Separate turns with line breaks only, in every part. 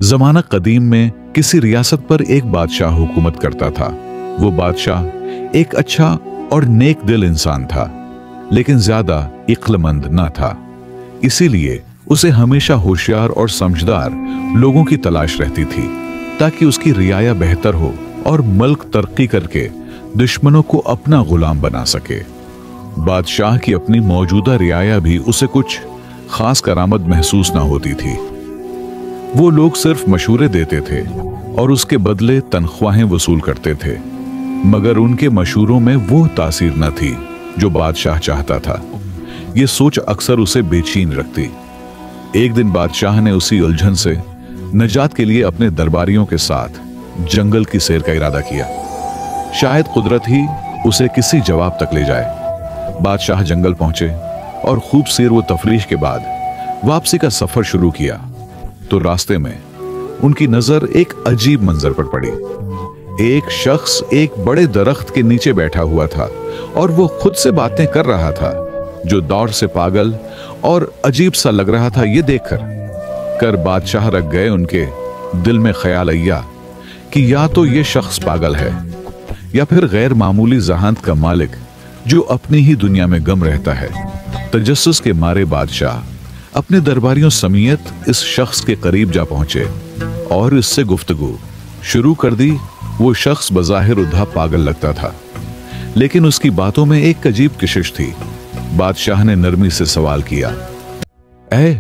जमाना कदीम में किसी रियासत पर एक बादशाह हुकूमत करता था। वो बादशाह एक अच्छा और नेक दिल इंसान था, लेकिन ज्यादा इक्लमंद न था। इसीलिए उसे हमेशा होशियार और समझदार लोगों की तलाश रहती थी, ताकि उसकी रियाया बेहतर हो और मुल्क तरक्की करके दुश्मनों को अपना गुलाम बना सके। बादशाह की अपनी मौजूदा रियाया भी उसे कुछ खास करामत महसूस ना होती थी। वो लोग सिर्फ मशूरे देते थे और उसके बदले तनख्वाहें वसूल करते थे, मगर उनके मशूरों में वो तासीर न थी जो बादशाह चाहता था। ये सोच अक्सर उसे बेचैन रखती। एक दिन बादशाह ने उसी उलझन से निजात के लिए अपने दरबारियों के साथ जंगल की सैर का इरादा किया। शायद कुदरत ही उसे किसी जवाब तक ले जाए। बादशाह जंगल पहुंचे और खूब सैर व तफरीश के बाद वापसी का सफर शुरू किया तो रास्ते में उनकी नजर एक अजीब मंजर पर पड़ी। एक शख्स एक बड़े दरख्त के नीचे बैठा हुआ था और वो खुद से बातें कर रहा था, जो दौड़ से पागल और अजीब सा लग रहा था। ये देखकर बादशाह रख गए। उनके दिल में ख्याल आया कि या तो ये शख्स पागल है या फिर गैर मामूली जहानत का मालिक जो अपनी ही दुनिया में गम रहता है। तजस्सुस के मारे बादशाह अपने दरबारियों समेत इस शख्स के करीब जा पहुंचे और इससे गुफ्तगू शुरू कर दी। वो शख्स बज़ाहिर उद्धा पागल लगता था, लेकिन उसकी बातों में एक अजीब कशिश थी। बादशाह ने नरमी से सवाल किया, ऐ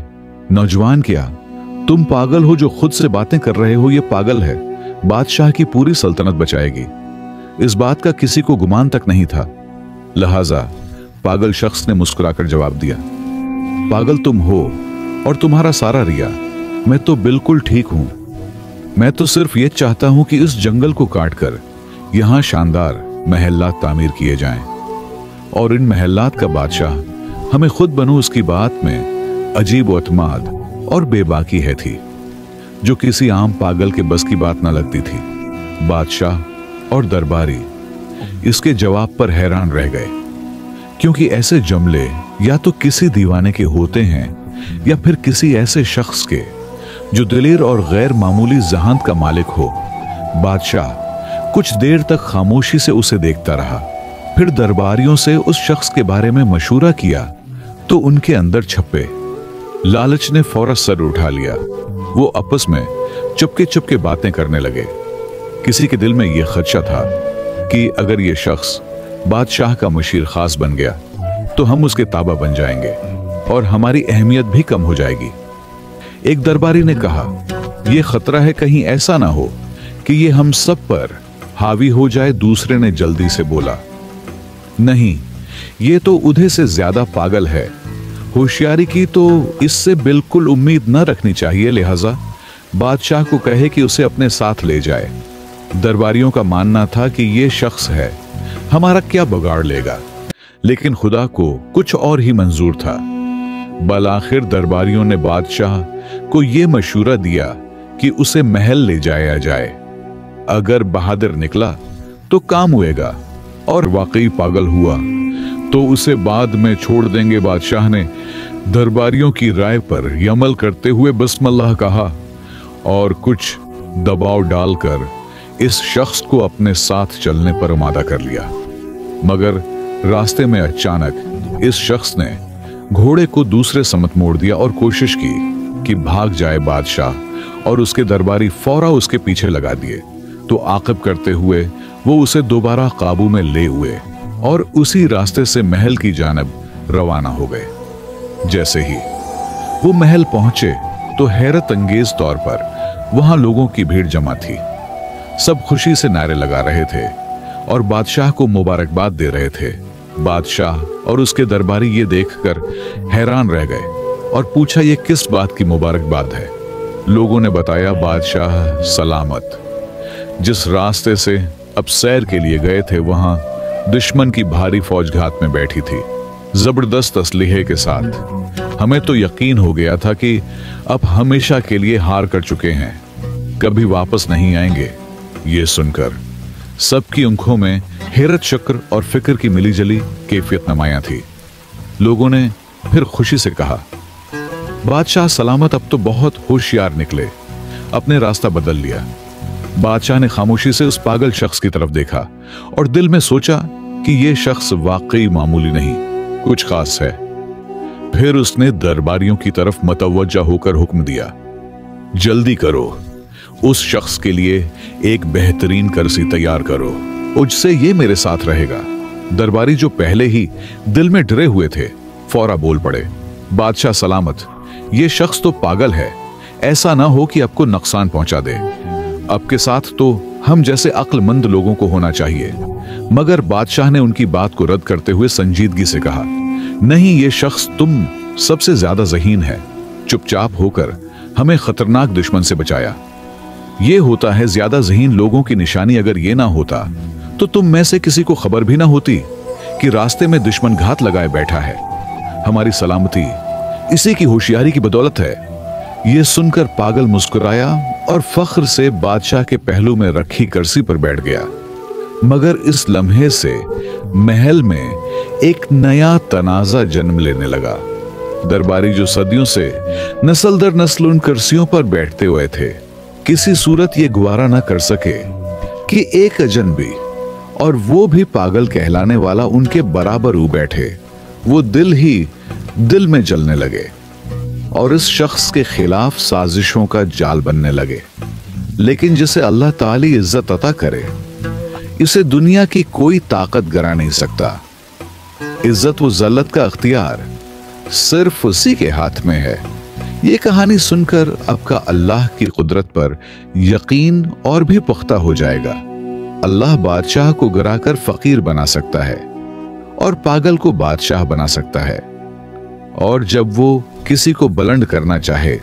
नौजवान, क्या तुम पागल हो? जो खुद से बातें कर रहे हो ये पागल है, बादशाह की पूरी सल्तनत बचाएगी। इस बात का किसी को गुमान तक नहीं था। लिहाजा पागल शख्स ने मुस्कुराकर जवाब दिया, पागल तुम हो और तुम्हारा सारा रिया। मैं तो बिल्कुल ठीक हूं। मैं तो सिर्फ ये चाहता हूं कि इस जंगल को काटकर यहां शानदार महल्लात तामीर किए जाएं और इन महल्लात का बादशाह हमें खुद बनूं। उसकी बात में अजीब एतमाद और बेबाकी है थी, जो किसी आम पागल के बस की बात ना लगती थी। बादशाह और दरबारी इसके जवाब पर हैरान रह गए, क्योंकि ऐसे जुमले या तो किसी दीवाने के होते हैं या फिर किसी ऐसे शख्स के जो दिलेर और गैर मामूली जहानत का मालिक हो। बादशाह कुछ देर तक खामोशी से उसे देखता रहा, फिर दरबारियों से उस शख्स के बारे में मशूरा किया तो उनके अंदर छपे लालच ने फौरन सर उठा लिया। वो आपस में चुपके चुपके बातें करने लगे। किसी के दिल में यह खदशा था कि अगर यह शख्स बादशाह का मुशीर खास बन गया तो हम उसके ताबा बन जाएंगे और हमारी अहमियत भी कम हो जाएगी। एक दरबारी ने कहा, यह खतरा है कहीं ऐसा ना हो कि यह हम सब पर हावी हो जाए। दूसरे ने जल्दी से बोला, नहीं, यह तो उधे से ज्यादा पागल है। होशियारी की तो इससे बिल्कुल उम्मीद न रखनी चाहिए। लिहाजा बादशाह को कहे कि उसे अपने साथ ले जाए। दरबारियों का मानना था कि यह शख्स है, हमारा क्या बिगाड़ लेगा, लेकिन खुदा को कुछ और ही मंजूर था। बलाखिर दरबारियों ने बादशाह को यह मशूरा दिया कि उसे महल ले जाया जाए। अगर बहादुर निकला तो काम हुएगा और वाकई पागल हुआ तो उसे बाद में छोड़ देंगे। बादशाह ने दरबारियों की राय पर अमल करते हुए बिस्मिल्लाह कहा और कुछ दबाव डालकर इस शख्स को अपने साथ चलने पर आमादा कर लिया। मगर रास्ते में अचानक इस शख्स ने घोड़े को दूसरे समत मोड़ दिया और कोशिश की कि भाग जाए। बादशाह और उसके दरबारी फौरा उसके पीछे लगा दिए तो आकिब करते हुए वो उसे दोबारा काबू में ले हुए और उसी रास्ते से महल की जानब रवाना हो गए। जैसे ही वो महल पहुंचे तो हैरत अंगेज तौर पर वहां लोगों की भीड़ जमा थी। सब खुशी से नारे लगा रहे थे और बादशाह को मुबारकबाद दे रहे थे। बादशाह और उसके दरबारी ये देखकर हैरान रह गए और पूछा, ये किस बात की मुबारकबाद है? लोगों ने बताया, बादशाह सलामत। जिस रास्ते से अब सैर के लिए गए थे वहां दुश्मन की भारी फौज घात में बैठी थी, जबरदस्त असलहे के साथ। हमें तो यकीन हो गया था कि अब हमेशा के लिए हार कर चुके हैं, कभी वापस नहीं आएंगे। ये सुनकर सबकी आंखों में हैरत, शक्र और फिक्र की मिलीजुली कैफियत नुमायां थी। लोगों ने फिर खुशी से कहा, बादशाह सलामत, अब तो बहुत होशियार निकले। अपने रास्ता बदल लिया। बादशाह ने खामोशी से उस पागल शख्स की तरफ देखा और दिल में सोचा कि यह शख्स वाकई मामूली नहीं, कुछ खास है। फिर उसने दरबारियों की तरफ मतवज्जा होकर हुक्म दिया, जल्दी करो, उस शख्स के लिए एक बेहतरीन कर्सी तैयार करो, उससे ये मेरे साथ रहेगा। दरबारी जो पहले ही दिल में डरे हुए थे फौरा बोल पड़े, बादशाह सलामत, ये शख्स तो पागल है, ऐसा ना हो कि आपको नुकसान पहुंचा दे। आपके साथ तो हम जैसे अक्लमंद लोगों को होना चाहिए। मगर बादशाह ने उनकी बात को रद्द करते हुए संजीदगी से कहा, नहीं, ये शख्स तुम सबसे ज्यादा ज़हीन है, चुपचाप होकर हमें खतरनाक दुश्मन से बचाया। ये होता है ज्यादा ज़हीन लोगों की निशानी। अगर ये ना होता तो तुम में से किसी को खबर भी ना होती कि रास्ते में दुश्मन घात लगाए बैठा है। हमारी सलामती इसी की होशियारी की बदौलत है। ये सुनकर पागल मुस्कुराया और फख्र से बादशाह के पहलू में रखी कुर्सी पर बैठ गया। मगर इस लम्हे से महल में एक नया तनाज़ा जन्म लेने लगा। दरबारी जो सदियों से नस्ल दर नस्ल उन कुर्सियों पर बैठते हुए थे, किसी सूरत ये गुवारा ना कर सके कि एक अजनबी, और वो भी पागल कहलाने वाला, उनके बराबर हो बैठे। वो दिल ही दिल में जलने लगे और इस शख्स के खिलाफ साजिशों का जाल बनने लगे। लेकिन जिसे अल्लाह ताली इज्जत अता करे, इसे दुनिया की कोई ताकत गिरा नहीं सकता। इज्जत व ज़ल्लत का अख्तियार सिर्फ उसी के हाथ में है। ये कहानी सुनकर आपका अल्लाह की कुदरत पर यकीन और भी पुख्ता हो जाएगा। अल्लाह बादशाह को गिराकर फकीर बना सकता है और पागल को बादशाह बना सकता है। और जब वो किसी को बुलंद करना चाहे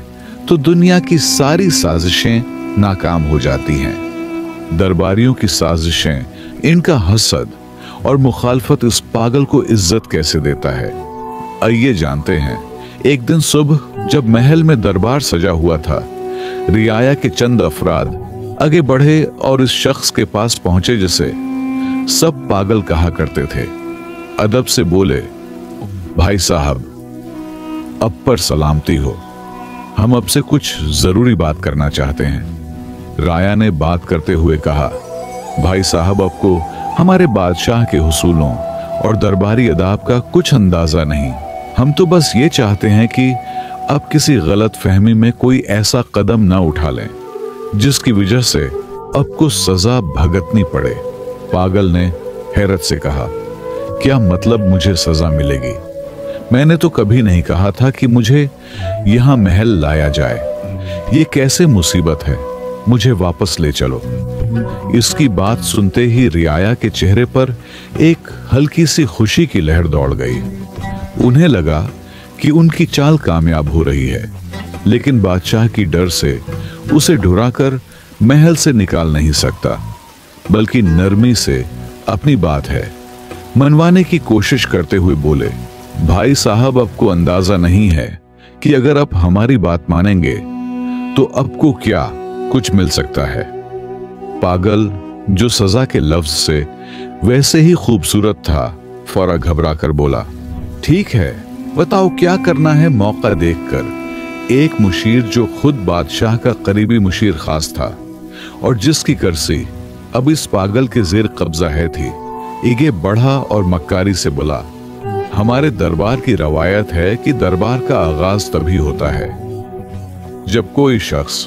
तो दुनिया की सारी साजिशें नाकाम हो जाती हैं। दरबारियों की साजिशें, इनका हसद और मुखालफत इस पागल को इज्जत कैसे देता है, आइए जानते हैं। एक दिन सुबह जब महल में दरबार सजा हुआ था, रियाया के चंद अफराद आगे बढ़े और इस शख्स के पास पहुंचे जिसे सब पागल कहा करते थे। अदब से बोले, भाई साहब, अब पर सलामती हो, हम आपसे कुछ जरूरी बात करना चाहते हैं। राया ने बात करते हुए कहा, भाई साहब, आपको हमारे बादशाह के हुसूलों और दरबारी अदाब का कुछ अंदाजा नहीं। हम तो बस ये चाहते हैं कि आप किसी गलत फहमी में कोई ऐसा कदम ना उठा लें जिसकी वजह से आपको सजा भुगतनी पड़े। पागल ने हैरत से कहा, क्या मतलब मुझे सजा मिलेगी? मैंने तो कभी नहीं कहा था कि मुझे यहां महल लाया जाए। ये कैसे मुसीबत है, मुझे वापस ले चलो। इसकी बात सुनते ही रियाया के चेहरे पर एक हल्की सी खुशी की लहर दौड़ गई। उन्हें लगा कि उनकी चाल कामयाब हो रही है, लेकिन बादशाह की डर से उसे ढुराकर महल से निकाल नहीं सकता, बल्कि नरमी से अपनी बात है मनवाने की कोशिश करते हुए बोले, भाई साहब, आपको अंदाजा नहीं है कि अगर आप हमारी बात मानेंगे तो आपको क्या कुछ मिल सकता है। पागल, जो सजा के लफ्ज से वैसे ही खूबसूरत था, फौरा घबरा कर बोला, ठीक है, बताओ क्या करना है। मौका देखकर एक मुशीर जो खुद बादशाह का करीबी मुशीर खास था और जिसकी कुर्सी अब इस पागल के जेर कब्जा है थी, आगे बढ़ा और मक्कारी से बोला, हमारे दरबार की रवायत है कि दरबार का आगाज तभी होता है जब कोई शख्स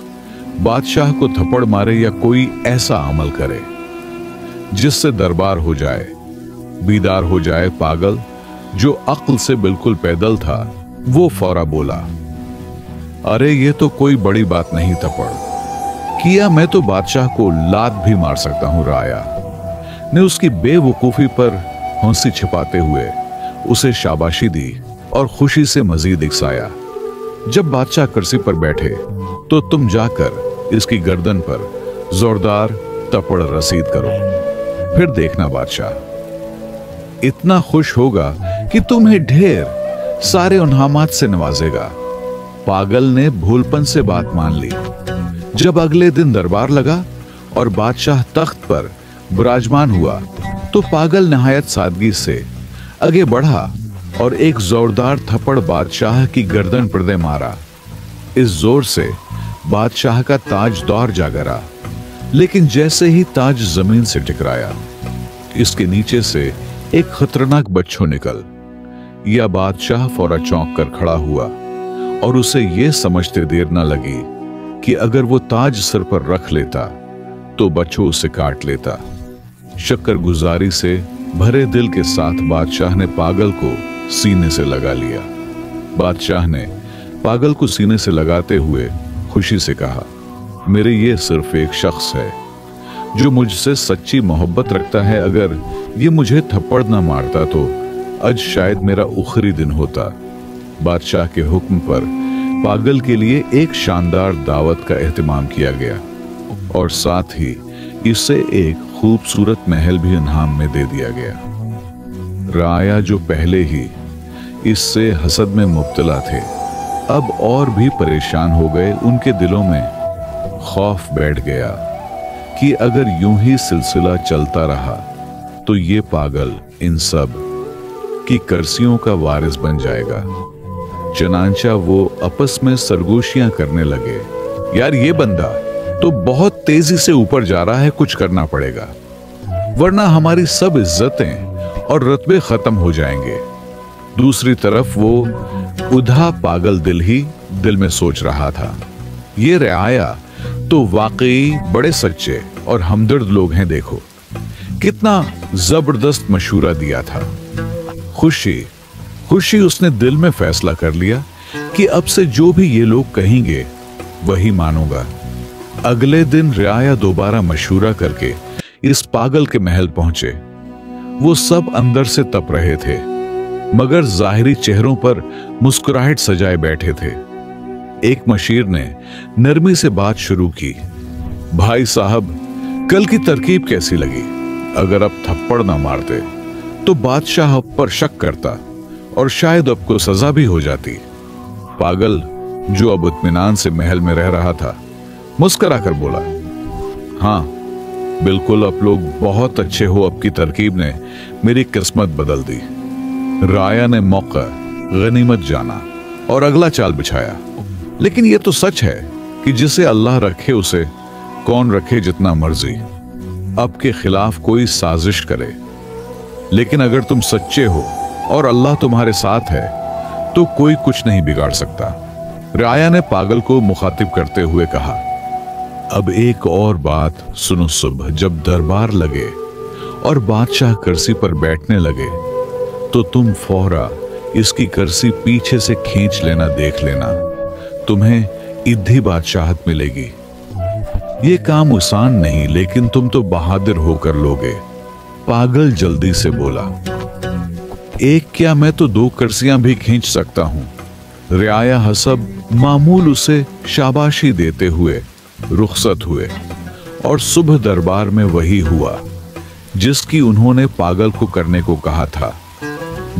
बादशाह को थप्पड़ मारे या कोई ऐसा अमल करे जिससे दरबार हो जाए, बीदार हो जाए। पागल, जो अक्ल से बिल्कुल पैदल था, वो फौरा बोला, अरे ये तो कोई बड़ी बात नहीं, थप्पड़ किया मैं तो बादशाह को लात भी मार सकता हूं। राया ने उसकी बेवकूफी पर हंसी छिपाते हुए उसे शाबाशी दी और खुशी से मजीद इकसाया। जब बादशाह कुर्सी पर बैठे तो तुम जाकर इसकी गर्दन पर जोरदार थप्पड़ रसीद करो, फिर देखना बादशाह इतना खुश होगा कि तुम्हें ढेर सारे उन्हामात से नवाजेगा। पागल ने भूलपन से बात मान ली। जब अगले दिन दरबार लगा और बादशाह तख्त पर विराजमान हुआ तो पागल नहायत सादगी से आगे बढ़ा और एक जोरदार थप्पड़ बादशाह की गर्दन पर दे मारा। इस जोर से बादशाह का ताजदार जागरा, लेकिन जैसे ही ताज जमीन से टकराया, इसके नीचे से एक खतरनाक बच्चों निकल। यह बादशाह फौरा चौंक कर खड़ा हुआ और उसे यह समझते देर न लगी कि अगर वो ताज सर पर रख लेता तो बच्चों उसे काट लेता। शक्करगुजारी से भरे दिल के साथ बादशाह ने पागल को सीने से लगा लिया। बादशाह ने पागल को सीने से लगाते हुए खुशी से कहा, मेरे ये सिर्फ एक शख्स है जो मुझसे सच्ची मोहब्बत रखता है। अगर ये मुझे थप्पड़ ना मारता तो आज शायद मेरा उखरी दिन होता। बादशाह के हुक्म पर पागल के लिए एक शानदार दावत का एहतमाम किया गया और साथ ही इसे एक खूबसूरत महल भी इनाम में दे दिया गया। राया जो पहले ही इससे हसद में मुब्तला थे, अब और भी परेशान हो गए। उनके दिलों में खौफ बैठ गया कि अगर यूं ही सिलसिला चलता रहा तो ये पागल इन सब की कर्सियों का वारिस बन जाएगा। चनांचा वो आपस में सरगोशियां करने लगे, यार ये बंदा तो बहुत तेजी से ऊपर जा रहा है, कुछ करना पड़ेगा वरना हमारी सब इज्जतें और रत्बे खत्म हो जाएंगे। दूसरी तरफ वो उधा पागल दिल ही दिल में सोच रहा था, ये रियाया तो वाकई बड़े सच्चे और हमदर्द लोग हैं। देखो कितना जबरदस्त मशूरा दिया था। खुशी उसने दिल में फैसला कर लिया कि अब से जो भी ये लोग कहेंगे वही मानूंगा। अगले दिन रियाया दोबारा मशूरा करके इस पागल के महल पहुंचे। वो सब अंदर से तप रहे थे मगर जाहिरी चेहरों पर मुस्कुराहट सजाए बैठे थे। एक मशीर ने नरमी से बात शुरू की, भाई साहब कल की तरकीब कैसी लगी? अगर अब थप्पड़ ना मारते तो बादशाह अब पर शक करता और शायद अब को सजा भी हो जाती। पागल जो अब इत्मीनान से महल में रह रहा था मुस्कुरा कर बोला, हाँ बिल्कुल, आप लोग बहुत अच्छे हो, अब की तरकीब ने मेरी किस्मत बदल दी। राया ने मौका गनीमत जाना और अगला चाल बिछाया, लेकिन यह तो सच है कि जिसे अल्लाह रखे उसे कौन रखे जितना मर्जी। अब के खिलाफ कोई साजिश करे, लेकिन अगर तुम सच्चे हो और अल्लाह तुम्हारे साथ है तो कोई कुछ नहीं बिगाड़ सकता। राया ने पागल को मुखातिब करते हुए कहा, अब एक और बात सुनो। सुबह जब दरबार लगे और बादशाह कुर्सी पर बैठने लगे तो तुम फौरा इसकी कुर्सी पीछे से खींच लेना, देख लेना, तुम्हें इद्धी बादशाहत मिलेगी। ये काम आसान नहीं, लेकिन तुम तो बहादुर होकर लोगे। पागल जल्दी से बोला, एक क्या मैं तो 2 कुर्सियां भी खींच सकता हूं। रियाया हसब मामूल उसे शाबाशी देते हुए रुखसत हुए और सुबह दरबार में वही हुआ जिसकी उन्होंने पागल को करने को कहा था।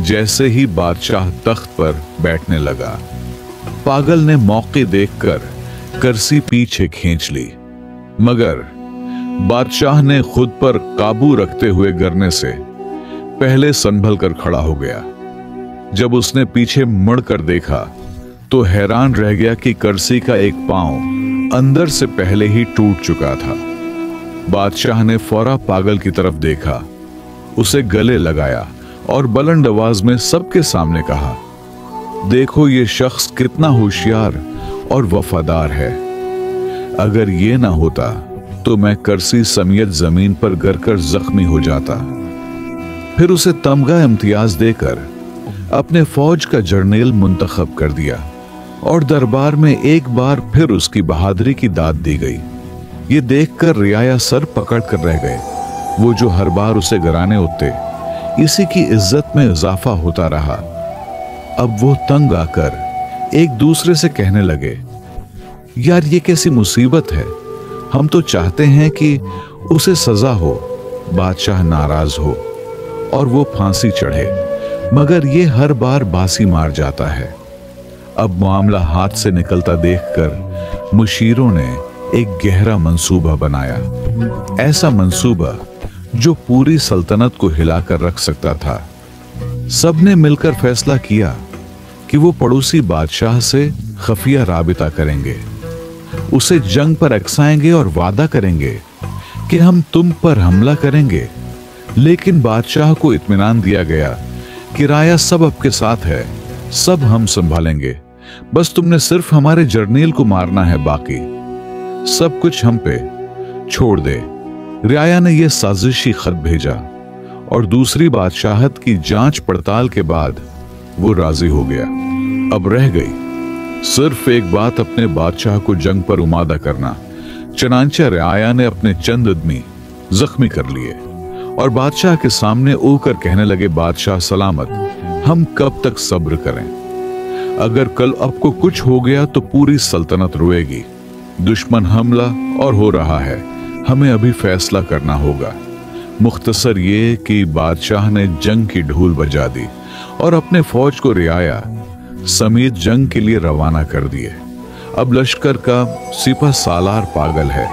जैसे ही बादशाह तख्त पर बैठने लगा, पागल ने मौके देखकर कुर्सी पीछे खींच ली, मगर बादशाह ने खुद पर काबू रखते हुए गिरने से पहले संभल कर खड़ा हो गया। जब उसने पीछे मुड़कर देखा तो हैरान रह गया कि कुर्सी का एक पांव अंदर से पहले ही टूट चुका था। बादशाह ने फौरा पागल की तरफ देखा, उसे गले लगाया और बुलंद आवाज में सबके सामने कहा, देखो ये शख्स कितना होशियार और वफादार है। अगर ये ना होता तो मैं कुर्सी समेत जमीन पर गिरकर जख्मी हो जाता। फिर उसे तमगा इम्तियाज देकर अपने फौज का जर्नैल मुंतखब कर दिया और दरबार में एक बार फिर उसकी बहादुरी की दाद दी गई। ये देखकर रियाया सर पकड़ कर रह गए। वो जो हर बार उसे गिराने उठते, इसी की इज्जत में इजाफा होता रहा। अब वो तंग आकर एक दूसरे से कहने लगे, यार ये कैसी मुसीबत है। हम तो चाहते हैं कि उसे सजा हो, बादशाह नाराज हो और वो फांसी चढ़े, मगर ये हर बार बासी मार जाता है। अब मामला हाथ से निकलता देखकर मुशीरों ने एक गहरा मंसूबा बनाया, ऐसा मंसूबा जो पूरी सल्तनत को हिलाकर रख सकता था। सबने मिलकर फैसला किया कि वो पड़ोसी बादशाह से खफिया राबिता करेंगे, उसे जंग पर अकसाएंगे और वादा करेंगे कि हम तुम पर हमला करेंगे। लेकिन बादशाह को इत्मीनान दिया गया कि राया सब आपके साथ है, सब हम संभालेंगे, बस तुमने सिर्फ हमारे जर्नेल को मारना है, बाकी सब कुछ हम पे छोड़ दे। राया ने यह साजिशी खत भेजा और दूसरी बादशाहत की जांच पड़ताल के बाद वो राजी हो गया। अब रह गई सिर्फ एक बात, अपने बादशाह को जंग पर उमादा करना। चनांचे राया ने अपने चंद आदमी जख्मी कर लिए और बादशाह के सामने ओकर कहने लगे, बादशाह सलामत, हम कब तक सब्र करें? अगर कल आपको कुछ हो गया तो पूरी सल्तनत रोएगी। दुश्मन हमला और हो रहा है, हमें अभी फैसला करना होगा। मुख्तसर ये कि बादशाह ने जंग की ढूल बजा दी और अपने फौज को रियाया समेत जंग के लिए रवाना कर दिए। अब लश्कर का सिपह सालार पागल है,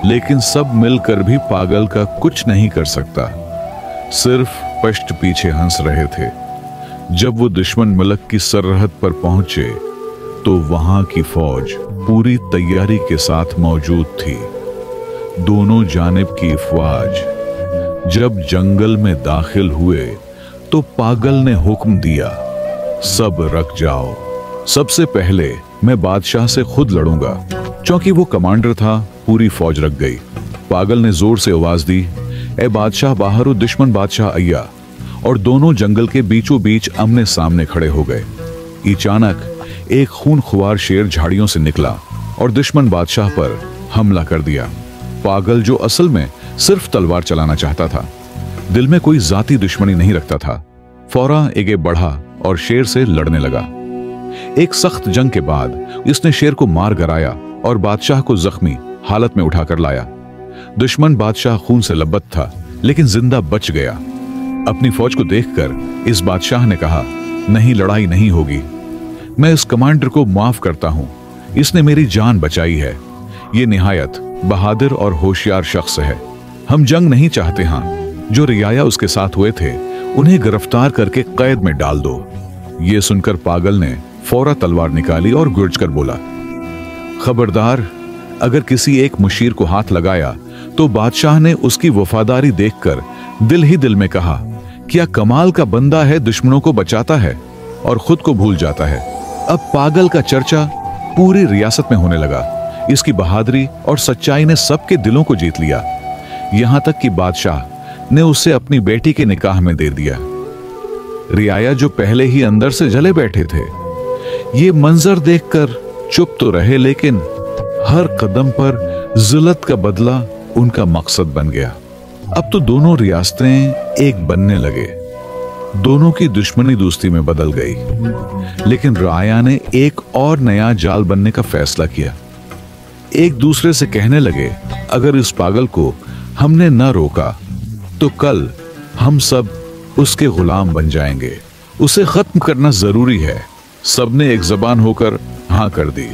लेकिन सब मिलकर भी पागल का कुछ नहीं कर सकता, सिर्फ पश्त पीछे हंस रहे थे। जब वो दुश्मन मुल्क की सरहद पर पहुंचे तो वहां की फौज पूरी तैयारी के साथ मौजूद थी। दोनों जानिब की अफवाज जब जंगल में दाखिल हुए तो पागल ने हुक्म दिया, सब रख जाओ, सबसे पहले मैं बादशाह से खुद लड़ूंगा। क्योंकि वो कमांडर था, पूरी फौज रख गई। पागल ने जोर से आवाज दी, ए बादशाह बाहर हो, दुश्मन बादशाह अय्या। और दोनों जंगल के बीचों बीच आमने सामने खड़े हो गए। अचानक एक खूनख्वार शेर झाड़ियों से निकला और दुश्मन बादशाह पर हमला कर दिया। पागल, जो असल में सिर्फ तलवार चलाना चाहता था, दिल में कोई जाती दुश्मनी नहीं रखता था, फौरा आगे बढ़ा और शेर से लड़ने लगा। एक सख्त जंग के बाद इसने शेर को मार गिराया और बादशाह को जख्मी हालत में उठाकर लाया। दुश्मन बादशाह खून से लबत था, लेकिन जिंदा बच गया। अपनी फौज को देखकर इस बादशाह ने कहा, नहीं, लड़ाई नहीं होगी, मैं इस कमांडर को माफ करता हूं, इसने मेरी जान बचाई है। ये निहायत बहादुर और होशियार शख्स है। हम जंग नहीं चाहते। हाँ, जो रियाया उसके साथ हुए थे उन्हें गिरफ्तार करके कैद में डाल दो। ये सुनकर पागल ने फौरा तलवार निकाली और गुर्ज कर बोला, खबरदार, अगर किसी एक मुशीर को हाथ लगाया तो बादशाह ने उसकी वफादारी देखकर दिल ही दिल में कहा, क्या कमाल का बंदा है, दुश्मनों को बचाता है और खुद को भूल जाता है। अब पागल का चर्चा पूरी रियासत में होने लगा। इसकी बहादुरी और सच्चाई ने सबके दिलों को जीत लिया, यहां तक कि बादशाह ने उसे अपनी बेटी के निकाह में दे दिया। रियाया, जो पहले ही अंदर से जले बैठे थे, ये मंजर देखकर चुप तो रहे, लेकिन हर कदम पर जिल्लत का बदला उनका मकसद बन गया। अब तो दोनों रियासतें एक बनने लगे, दोनों की दुश्मनी दोस्ती में बदल गई। लेकिन राया ने एक और नया जाल बनने का फैसला किया। एक दूसरे से कहने लगे, अगर इस पागल को हमने न रोका तो कल हम सब उसके गुलाम बन जाएंगे। उसे खत्म करना जरूरी है। सबने एक जबान होकर हाँ कर दी,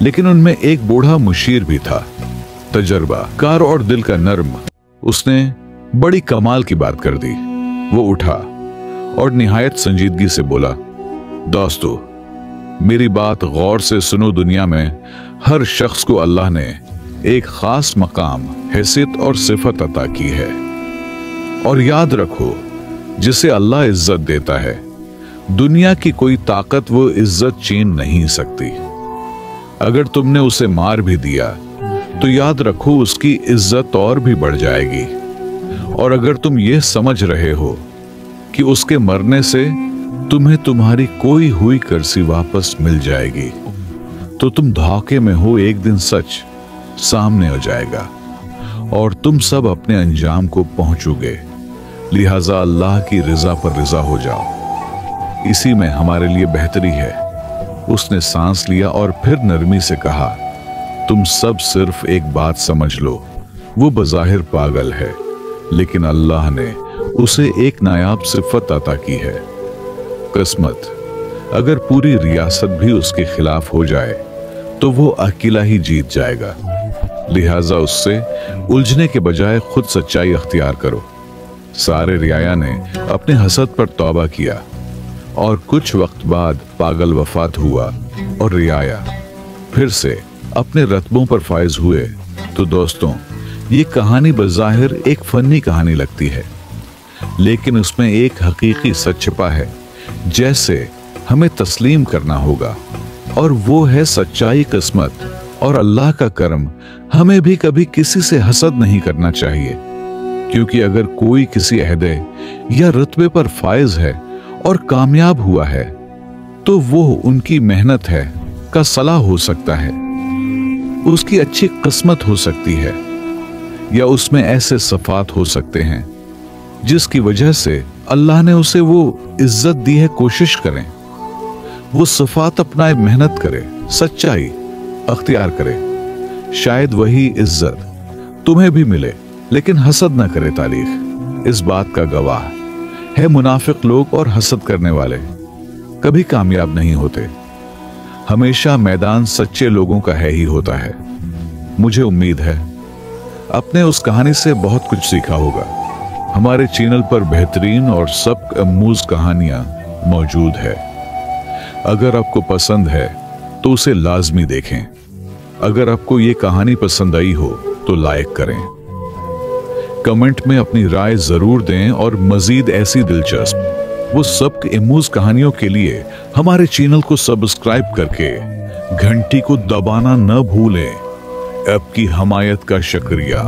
लेकिन उनमें एक बूढ़ा मुशीर भी था, तजर्बा कार और दिल का नर्म। उसने बड़ी कमाल की बात कर दी। वो उठा और निहायत संजीदगी से बोला, दोस्तों, मेरी बात गौर से सुनो। दुनिया में हर शख्स को अल्लाह ने एक खास मकाम, हैसियत और सिफत अता की है, और याद रखो, जिसे अल्लाह इज्जत देता है, दुनिया की कोई ताकत वो इज्जत छीन नहीं सकती। अगर तुमने उसे मार भी दिया तो याद रखो, उसकी इज्जत और भी बढ़ जाएगी। और अगर तुम ये समझ रहे हो कि उसके मरने से तुम्हें तुम्हारी कोई हुई कर्सी वापस मिल जाएगी, तो तुम धोखे में हो। एक दिन सच सामने आ जाएगा और तुम सब अपने अंजाम को पहुंचोगे। लिहाजा अल्लाह की रिजा पर रिजा हो जाओ, इसी में हमारे लिए बेहतरी है। उसने सांस लिया और फिर नरमी से कहा, तुम सब सिर्फ एक बात समझ लो, वो बज़ाहिर पागल है, लेकिन अल्लाह ने उसे एक नायाब सिफत अता की है, किस्मत। अगर पूरी रियासत भी उसके खिलाफ हो जाए तो वो अकेला ही जीत जाएगा। लिहाजा उससे उलझने के बजाय खुद सच्चाई अख्तियार करो। सारे रियाया ने अपने हसद पर तौबा किया और कुछ वक्त बाद पागल वफात हुआ और रियाया फिर से अपने रत्बों पर फायज हुए, तो दोस्तों ये कहानी बज़ाहिर एक फनी कहानी लगती है, लेकिन उसमें एक हकीकी सच छिपा है जैसे हमें तस्लीम करना होगा, और वो है सच्चाई, किस्मत और अल्लाह का करम। हमें भी कभी किसी से हसद नहीं करना चाहिए, क्योंकि अगर कोई किसी अहदे या रुतबे पर फायज है और कामयाब हुआ है, तो वो उनकी मेहनत है का सलाह हो सकता है, उसकी अच्छी किस्मत हो सकती है, या उसमें ऐसे सफात हो सकते हैं जिसकी वजह से अल्लाह ने उसे वो इज्जत दी है। कोशिश करें वो सफात अपनाए, मेहनत करे, सच्चाई अख्तियार करे, शायद वही इज्जत तुम्हें भी मिले। लेकिन हसद ना करे। तारीख इस बात का गवाह है, मुनाफिक लोग और हसद करने वाले कभी कामयाब नहीं होते। हमेशा मैदान सच्चे लोगों का है ही होता है। मुझे उम्मीद है आपने उस कहानी से बहुत कुछ सीखा होगा। हमारे चैनल पर बेहतरीन और सबक आमूज कहानियां मौजूद है। अगर आपको पसंद है तो उसे लाजमी देखें। अगर आपको ये कहानी पसंद आई हो तो लाइक करें, कमेंट में अपनी राय जरूर दें, और मजीद ऐसी दिलचस्प वो सबक आमूज कहानियों के लिए हमारे चैनल को सब्सक्राइब करके घंटी को दबाना न भूलें। आपकी हमायत का शुक्रिया।